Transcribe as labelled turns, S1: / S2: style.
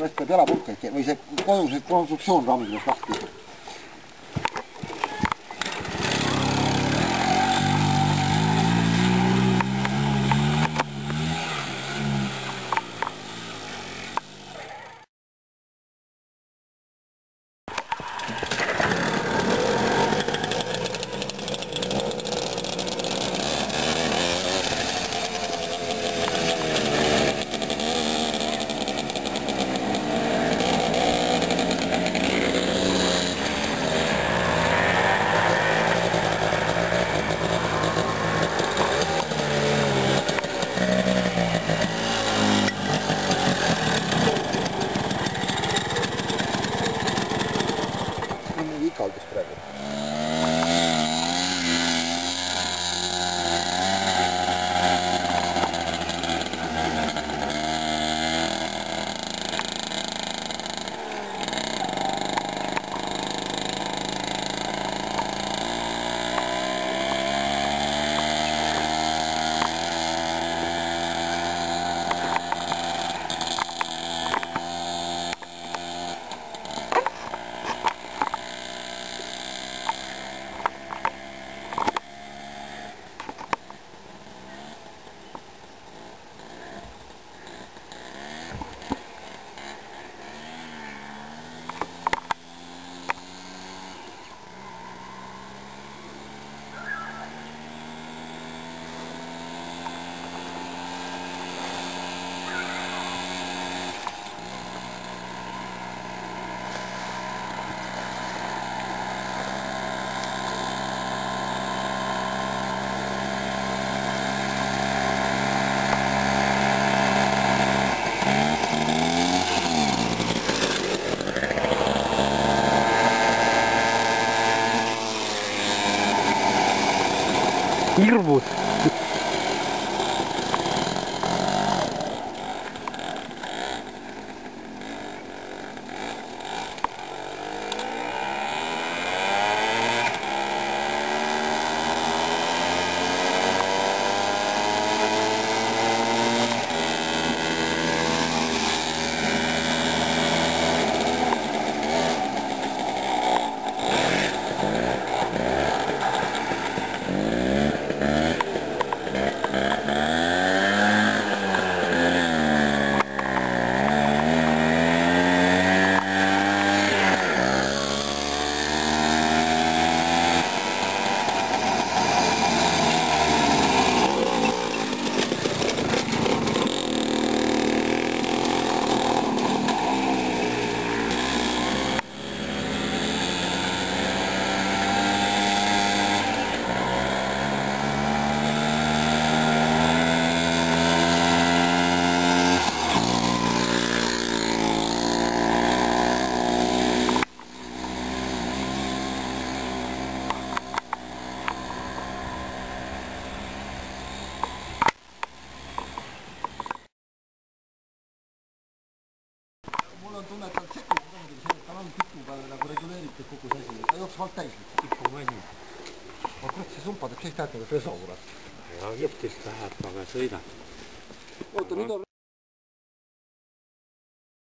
S1: raisk peab jalapulka või see koduse konstruktsioon raami küljes lahti. Ikaldus praegu.
S2: Hirmud.
S1: Mul on tunne, et ta on tiku peale nagu reguleeritud kogu see asi, ta jooks vald täis.
S2: Tipumasin.
S1: Ma kurat, see sumpa teeb sellist häält nagu Freso, kurat.
S2: Ja jõptist läheb, aga sõidad.
S1: Oota, nüüd on